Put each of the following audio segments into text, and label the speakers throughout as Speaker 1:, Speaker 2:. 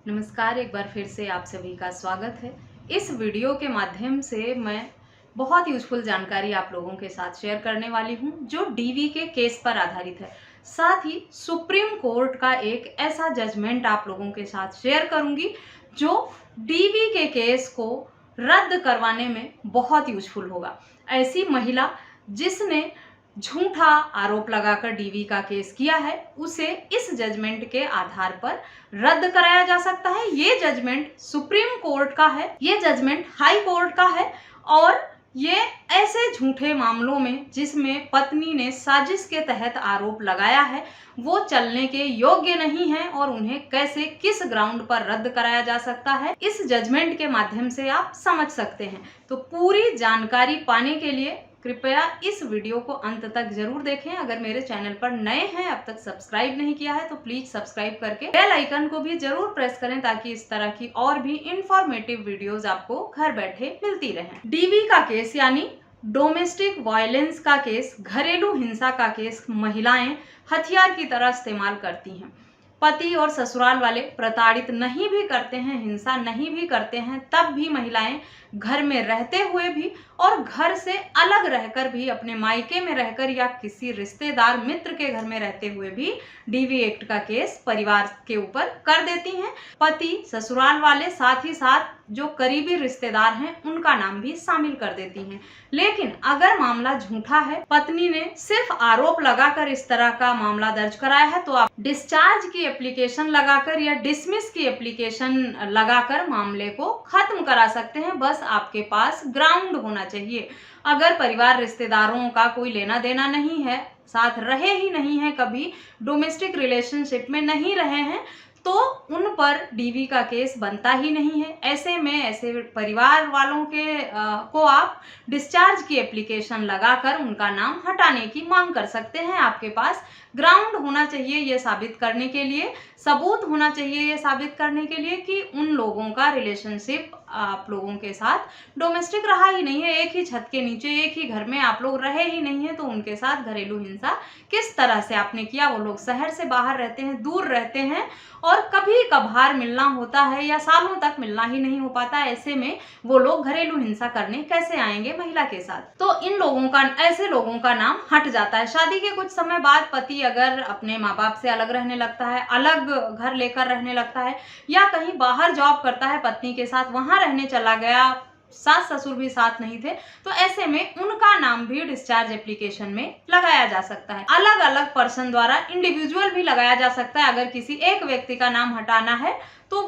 Speaker 1: नमस्कार, एक बार फिर से आप सभी का स्वागत है। इस वीडियो के माध्यम से मैं बहुत यूजफुल जानकारी आप लोगों के साथ शेयर करने वाली हूं, जो डीवी के केस पर आधारित है। साथ ही सुप्रीम कोर्ट का एक ऐसा जजमेंट आप लोगों के साथ शेयर करूंगी जो डीवी के केस को रद्द करवाने में बहुत यूजफुल होगा। ऐसी महिला जिसने झूठा आरोप लगाकर डीवी का केस किया है, उसे इस जजमेंट के आधार पर रद्द कराया जा सकता है। ये जजमेंट सुप्रीम कोर्ट का है, ये जजमेंट हाई कोर्ट का है और ये ऐसे झूठे मामलों में जिसमें पत्नी ने साजिश के तहत आरोप लगाया है, वो चलने के योग्य नहीं है और उन्हें कैसे किस ग्राउंड पर रद्द कराया जा सकता है, इस जजमेंट के माध्यम से आप समझ सकते हैं। तो पूरी जानकारी पाने के लिए कृपया इस वीडियो को अंत तक जरूर देखें। अगर मेरे चैनल पर नए हैं, अब तक सब्सक्राइब नहीं किया है, तो प्लीज सब्सक्राइब करके बेल आइकन को भी जरूर प्रेस करें ताकि इस तरह की और भी इंफॉर्मेटिव वीडियोस आपको घर बैठे मिलती रहें। डीवी का केस यानी डोमेस्टिक वायलेंस का केस, घरेलू हिंसा का केस, महिलाएं हथियार की तरह इस्तेमाल करती हैं। पति और ससुराल वाले प्रताड़ित नहीं भी करते हैं, हिंसा नहीं भी करते हैं, तब भी महिलाएं घर में रहते हुए भी और घर से अलग रहकर भी, अपने मायके में रहकर या किसी रिश्तेदार मित्र के घर में रहते हुए भी डीवी एक्ट का केस परिवार के ऊपर कर देती हैं। पति, ससुराल वाले, साथ ही साथ जो करीबी रिश्तेदार हैं उनका नाम भी शामिल कर देती हैं। लेकिन अगर मामला झूठा है, पत्नी ने सिर्फ आरोप लगाकर इस तरह का मामला दर्ज कराया है, तो आप डिस्चार्ज की एप्लीकेशन लगाकर या डिसमिस की एप्लीकेशन लगाकर मामले को खत्म करा सकते हैं। बस आपके पास ग्राउंड होना चाहिए। अगर परिवार रिश्तेदारों का कोई लेना देना नहीं है, साथ रहे ही नहीं है, कभी डोमेस्टिक रिलेशनशिप में नहीं रहे हैं, तो उन पर डीवी का केस बनता ही नहीं है। ऐसे में ऐसे परिवार वालों को आप डिस्चार्ज की एप्लीकेशन लगाकर उनका नाम हटाने की मांग कर सकते हैं। आपके पास ग्राउंड होना चाहिए ये साबित करने के लिए, सबूत होना चाहिए ये साबित करने के लिए कि उन लोगों का रिलेशनशिप आप लोगों के साथ डोमेस्टिक रहा ही नहीं है। एक ही छत के नीचे, एक ही घर में आप लोग रहे ही नहीं है, तो उनके साथ घरेलू हिंसा किस तरह से आपने किया। वो लोग शहर से बाहर रहते हैं, दूर रहते हैं और कभी कभार मिलना होता है या सालों तक मिलना ही नहीं हो पाता। ऐसे में वो लोग घरेलू हिंसा करने कैसे आएंगे महिला के साथ। तो इन लोगों का, ऐसे लोगों का नाम हट जाता है। शादी के कुछ समय बाद पति अगर अपने माँ बाप से अलग रहने लगता है, अलग घर लेकर रहने लगता है, या कहीं बाहर जॉब करता है पत्नी के साथ, वहां रहने चला गया, सास ससुर भी साथ नहीं थे, तो ऐसे में उनका नाम भी डिस्चार्ज एप्लीकेशन में लगाया जा सकता है। अलग अलग पर्सन द्वारा इंडिविजुअल भी लगाया जा सकता है। अगर किसी एक व्यक्ति का नाम हटाना है तो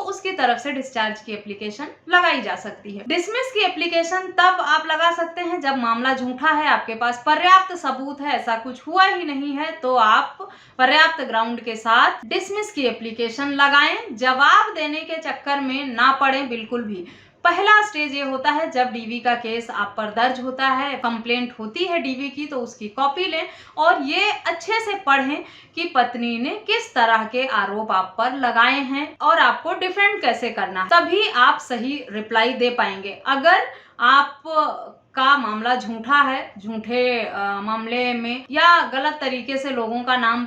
Speaker 1: उसकी तरफ से डिस्चार्ज की एप्लीकेशन लगाई जा सकती है। डिसमिस की एप्लीकेशन तब आप लगा सकते हैं जब मामला झूठा है, आपके पास पर्याप्त सबूत है, ऐसा कुछ हुआ ही नहीं है, तो आप पर्याप्त ग्राउंड के साथ डिसमिस की एप्लीकेशन लगाएं। जवाब देने के चक्कर में ना पड़े बिल्कुल भी। पहला स्टेज ये होता है जब डीवी का केस आप पर दर्ज होता है, कंप्लेंट होती है डीवी की, तो उसकी कॉपी लें और ये अच्छे से पढ़ें कि पत्नी ने किस तरह के आरोप आप पर लगाए हैं और आपको डिफेंड कैसे करना है। तभी आप सही रिप्लाई दे पाएंगे। अगर आप का मामला झूठा है, झूठे मामले में या गलत तरीके से लोगों का नाम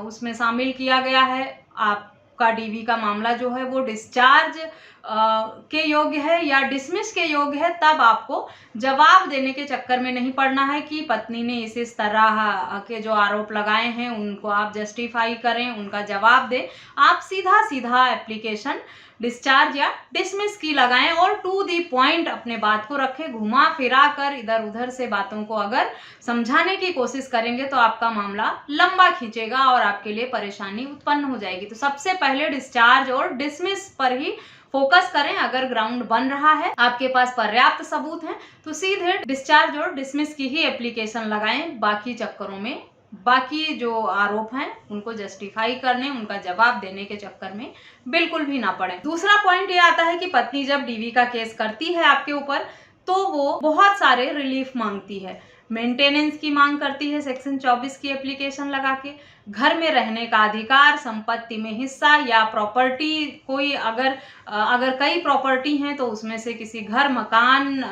Speaker 1: उसमें शामिल किया गया है, आपका डीवी का मामला जो है वो डिस्चार्ज के योग्य है या डिसमिस के योग्य है, तब आपको जवाब देने के चक्कर में नहीं पड़ना है कि पत्नी ने इस तरह के जो आरोप लगाए हैं उनको आप जस्टिफाई करें, उनका जवाब दें। आप सीधा सीधा एप्लीकेशन डिस्चार्ज या डिसमिस की लगाएं और टू दी पॉइंट अपने बात को रखें। घुमा फिरा कर इधर उधर से बातों को अगर समझाने की कोशिश करेंगे तो आपका मामला लंबा खींचेगा और आपके लिए परेशानी उत्पन्न हो जाएगी। तो सबसे पहले डिस्चार्ज और डिसमिस पर ही फोकस करें। अगर ग्राउंड बन रहा है, आपके पास पर्याप्त सबूत हैं, तो सीधे डिस्चार्ज और डिसमिस की ही एप्लीकेशन लगाएं। बाकी चक्करों में, बाकी जो आरोप हैं उनको जस्टिफाई करने, उनका जवाब देने के चक्कर में बिल्कुल भी ना पड़े। दूसरा पॉइंट ये आता है कि पत्नी जब डीवी का केस करती है आपके ऊपर, तो वो बहुत सारे रिलीफ मांगती है। मेंटेनेंस की मांग करती है सेक्शन 24 की एप्लीकेशन लगा के, घर में रहने का अधिकार, संपत्ति में हिस्सा या प्रॉपर्टी, कोई अगर कई प्रॉपर्टी हैं तो उसमें से किसी घर मकान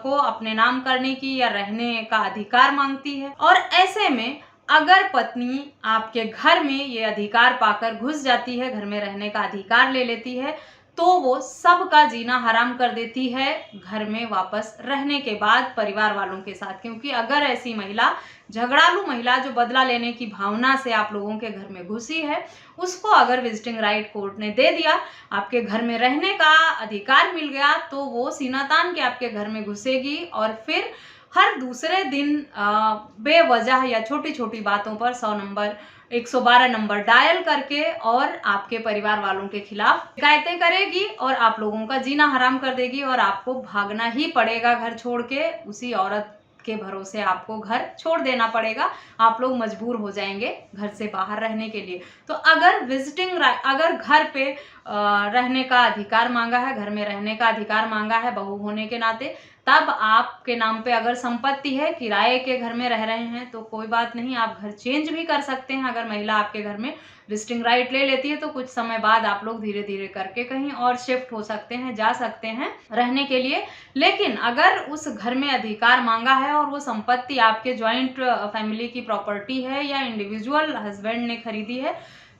Speaker 1: को अपने नाम करने की या रहने का अधिकार मांगती है। और ऐसे में अगर पत्नी आपके घर में ये अधिकार पाकर घुस जाती है, घर में रहने का अधिकार ले लेती है, तो वो सबका जीना हराम कर देती है घर में वापस रहने के बाद परिवार वालों के साथ। क्योंकि अगर ऐसी महिला, झगड़ालू महिला जो बदला लेने की भावना से आप लोगों के घर में घुसी है, उसको अगर विजिटिंग राइट कोर्ट ने दे दिया, आपके घर में रहने का अधिकार मिल गया, तो वो सीना तान के आपके घर में घुसेगी और फिर हर दूसरे दिन बेवजह या छोटी छोटी बातों पर 100 नंबर 112 नंबर डायल करके और आपके परिवार वालों के खिलाफ शिकायतें करेगी और आप लोगों का जीना हराम कर देगी और आपको भागना ही पड़ेगा घर छोड़ के। उसी औरत के भरोसे आपको घर छोड़ देना पड़ेगा, आप लोग मजबूर हो जाएंगे घर से बाहर रहने के लिए। तो अगर घर पे रहने का अधिकार मांगा है, घर में रहने का अधिकार मांगा है बहू होने के नाते, तब आपके नाम पे अगर संपत्ति है, किराए के घर में रह रहे हैं, तो कोई बात नहीं, आप घर चेंज भी कर सकते हैं। अगर महिला आपके घर में विजिटिंग राइट ले लेती है तो कुछ समय बाद आप लोग धीरे धीरे करके कहीं और शिफ्ट हो सकते हैं, जा सकते हैं रहने के लिए। लेकिन अगर उस घर में अधिकार मांगा है और वो संपत्ति आपके ज्वाइंट फैमिली की प्रॉपर्टी है या इंडिविजुअल हस्बैंड ने खरीदी है,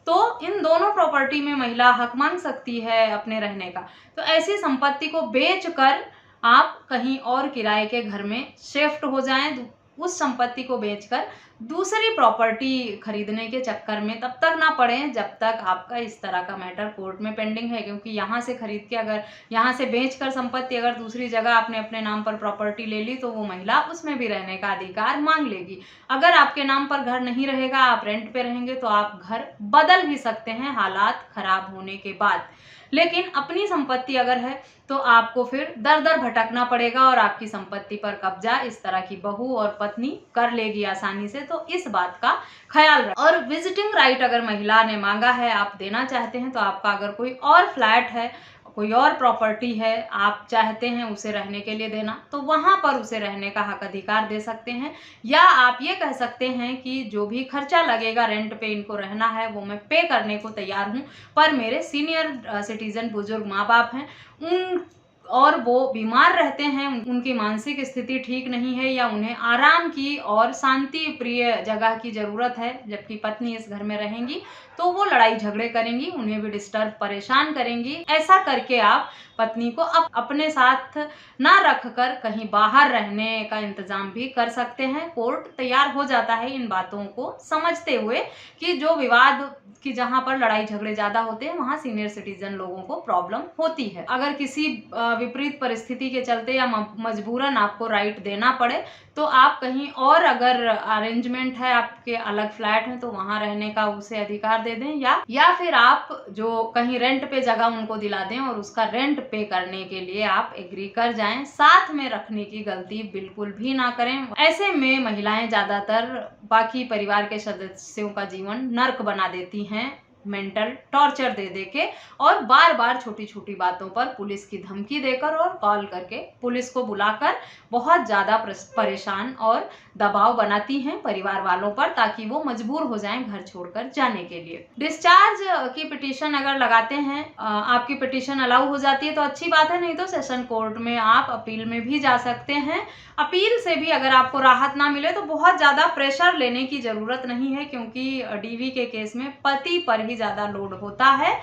Speaker 1: तो इन दोनों प्रॉपर्टी में महिला हक मांग सकती है अपने रहने का। तो ऐसी संपत्ति को बेचकर आप कहीं और किराए के घर में शिफ्ट हो जाएं, उस संपत्ति को बेचकर दूसरी प्रॉपर्टी खरीदने के चक्कर में तब तक ना पड़ें जब तक आपका इस तरह का मैटर कोर्ट में पेंडिंग है। क्योंकि यहाँ से खरीद के, अगर यहाँ से बेचकर संपत्ति अगर दूसरी जगह आपने अपने नाम पर प्रॉपर्टी ले ली, तो वो महिला उसमें भी रहने का अधिकार मांग लेगी। अगर आपके नाम पर घर नहीं रहेगा, आप रेंट पे रहेंगे, तो आप घर बदल भी सकते हैं हालात खराब होने के बाद। लेकिन अपनी संपत्ति अगर है तो आपको फिर दर दर भटकना पड़ेगा और आपकी संपत्ति पर कब्जा इस तरह की बहू और पत्नी कर लेगी आसानी से। तो इस बात का ख्याल रखें। और विजिटिंग राइट अगर महिला ने मांगा है, आप देना चाहते हैं, तो आपका अगर कोई और फ्लैट है, कोई और प्रॉपर्टी है, आप चाहते हैं उसे रहने के लिए देना, तो वहां पर उसे रहने का हक अधिकार दे सकते हैं। या आप ये कह सकते हैं कि जो भी खर्चा लगेगा रेंट पे इनको रहना है, वो मैं पे करने को तैयार हूं, पर मेरे सीनियर सिटीजन बुजुर्ग माँ बाप हैं, उन और वो बीमार रहते हैं, उनकी मानसिक स्थिति ठीक नहीं है, या उन्हें आराम की और शांति प्रिय जगह की जरूरत है, जबकि पत्नी इस घर में रहेंगी तो वो लड़ाई झगड़े करेंगी, उन्हें भी डिस्टर्ब परेशान करेंगी। ऐसा करके आप पत्नी को अपने साथ ना रखकर कहीं बाहर रहने का इंतजाम भी कर सकते हैं। कोर्ट तैयार हो जाता है इन बातों को समझते हुए कि जो विवाद कि जहां पर लड़ाई झगड़े ज्यादा होते हैं वहां सीनियर सिटीजन लोगों को प्रॉब्लम होती है। अगर किसी विपरीत परिस्थिति के चलते या मजबूरन आपको राइट देना पड़े, तो आप कहीं और, अगर अरेंजमेंट है, आपके अलग फ्लैट है, तो वहां रहने का उसे अधिकार दे दें, या फिर आप जो कहीं रेंट पे जगह उनको दिला दें और उसका रेंट पे करने के लिए आप एग्री कर जाएं। साथ में रखने की गलती बिल्कुल भी ना करें। ऐसे में महिलाएं ज्यादातर बाकी परिवार के सदस्यों का जीवन नर्क बना देती हैं, मेंटल टॉर्चर दे दे के, और बार बार छोटी छोटी बातों पर पुलिस की धमकी देकर और कॉल करके पुलिस को बुलाकर बहुत ज्यादा परेशान और दबाव बनाती हैं परिवार वालों पर, ताकि वो मजबूर हो जाएं घर छोड़कर जाने के लिए। डिस्चार्ज की पिटीशन अगर लगाते हैं, आपकी पिटीशन अलाउ हो जाती है तो अच्छी बात है, नहीं तो सेशन कोर्ट में आप अपील में भी जा सकते हैं। अपील से भी अगर आपको राहत ना मिले तो बहुत ज्यादा प्रेशर लेने की जरूरत नहीं है, क्योंकि डीवी के केस में पति पर ही ज्यादा लोड होता है,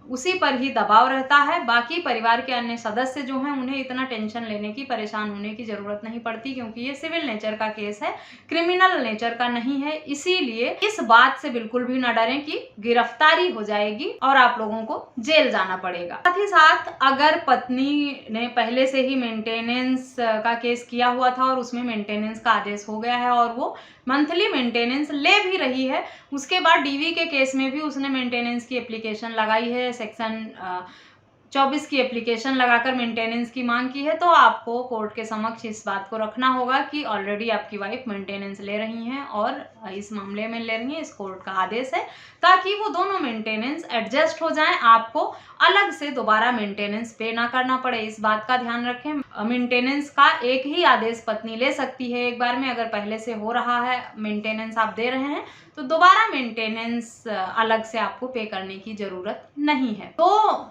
Speaker 1: उसी पर ही दबाव रहता है। बाकी परिवार के अन्य सदस्य जो हैं उन्हें इतना टेंशन लेने की, परेशान होने की जरूरत नहीं पड़ती, क्योंकि ये सिविल नेचर का केस है, क्रिमिनल नेचर का नहीं है। इसीलिए इस बात से बिल्कुल भी ना डरें कि गिरफ्तारी हो जाएगी और आप लोगों को जेल जाना पड़ेगा। साथ ही साथ अगर पत्नी ने पहले से ही मेंटेनेंस का केस किया हुआ था और उसमें मेंटेनेंस का आदेश हो गया है और वो मंथली मेंटेनेंस ले भी रही है, उसके बाद डीवी के केस में भी उसने मेंटेनेंस की एप्लीकेशन लगाई है, सेक्शन 24 की एप्लीकेशन लगाकर मेंटेनेंस की मांग की है, तो आपको कोर्ट के समक्ष इस बात को रखना होगा कि ऑलरेडी आपकी वाइफ मेंटेनेंस ले रही हैं और इस मामले में ले रही हैं, इस कोर्ट का आदेश है, ताकि वो दोनों मेंटेनेंस एडजस्ट हो जाएं, आपको अलग से दोबारा मेंटेनेंस पे ना करना पड़े। इस बात का ध्यान रखें, मेंटेनेंस का एक ही आदेश पत्नी ले सकती है एक बार में। अगर पहले से हो रहा है मेंटेनेंस आप दे रहे हैं तो दोबारा मेंटेनेंस अलग से आपको पे करने की जरूरत नहीं है। तो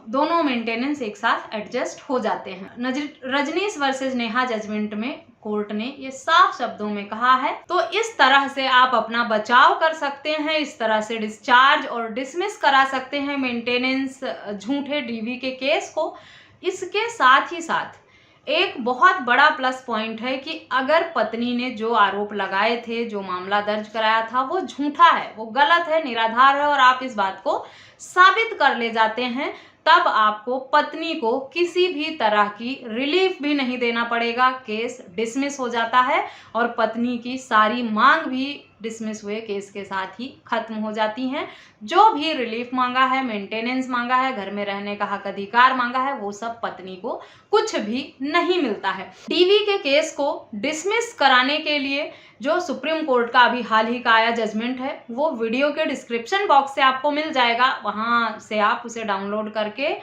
Speaker 1: दोनों मेंटेनेंस मेंटेनेंस एक साथ एडजस्ट हो जाते हैं। रजनीश वर्सेस नेहा जजमेंट में कोर्ट ने ये साफ शब्दों में कहा है। तो इस तरह से आप अपना बचाव कर सकते हैं, इस तरह से डिस्चार्ज और डिसमिस करा सकते हैं मेंटेनेंस झूठे डीवी के केस को। इसके साथ ही साथ एक बहुत बड़ा प्लस पॉइंट है कि अगर पत्नी ने जो आरोप लगाए थे, जो मामला दर्ज कराया था, वो झूठा है, वो गलत है, निराधार है और आप इस बात को साबित कर ले जाते हैं, तब आपको पत्नी को किसी भी तरह की रिलीफ भी नहीं देना पड़ेगा। केस डिसमिस हो जाता है और पत्नी की सारी मांग भी डिसमिस हुए केस के साथ ही खत्म हो जाती हैं। जो भी रिलीफ मांगा है, मेंटेनेंस मांगा है, घर में रहने का हक अधिकार मांगा है, वो सब पत्नी को कुछ भी नहीं मिलता है। डीवी के केस को डिसमिस कराने के लिए जो सुप्रीम कोर्ट का अभी हाल ही का आया जजमेंट है, वो वीडियो के डिस्क्रिप्शन बॉक्स से आपको मिल जाएगा। वहां से आप उसे डाउनलोड करके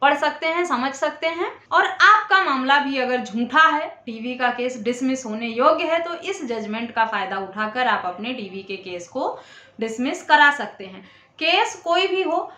Speaker 1: पढ़ सकते हैं, समझ सकते हैं। और आपका मामला भी अगर झूठा है, टीवी का केस डिसमिस होने योग्य है, तो इस जजमेंट का फायदा उठाकर आप अपने टीवी के केस को डिसमिस करा सकते हैं। केस कोई भी हो,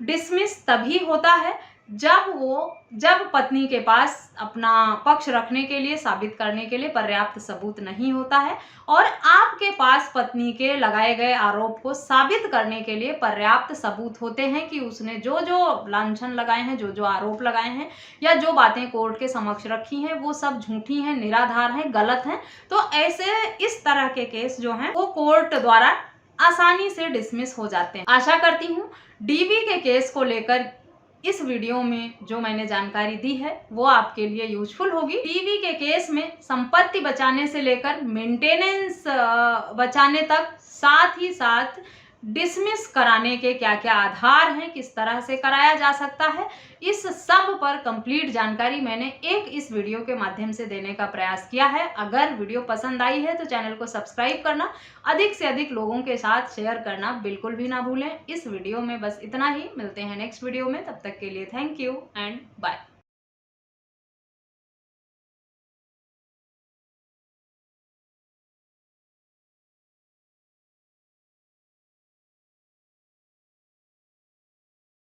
Speaker 1: डिसमिस तभी होता है जब पत्नी के पास अपना पक्ष रखने के लिए, साबित करने के लिए पर्याप्त सबूत नहीं होता है और आपके पास पत्नी के लगाए गए आरोप को साबित करने के लिए पर्याप्त सबूत होते हैं कि उसने जो जो लांछन लगाए हैं, जो जो आरोप लगाए हैं या जो बातें कोर्ट के समक्ष रखी हैं, वो सब झूठी हैं, निराधार हैं, गलत हैं। तो ऐसे इस तरह के केस जो हैं वो कोर्ट द्वारा आसानी से डिसमिस हो जाते हैं। आशा करती हूँ डीवी के केस को लेकर इस वीडियो में जो मैंने जानकारी दी है वो आपके लिए यूजफुल होगी। डीवी के केस में संपत्ति बचाने से लेकर मेंटेनेंस बचाने तक, साथ ही साथ डिसमिस कराने के क्या क्या आधार हैं, किस तरह से कराया जा सकता है, इस सब पर कंप्लीट जानकारी मैंने एक इस वीडियो के माध्यम से देने का प्रयास किया है। अगर वीडियो पसंद आई है तो चैनल को सब्सक्राइब करना, अधिक से अधिक लोगों के साथ शेयर करना बिल्कुल भी ना भूलें। इस वीडियो में बस इतना ही, मिलते हैं नेक्स्ट वीडियो में, तब तक के लिए थैंक यू एंड बाय।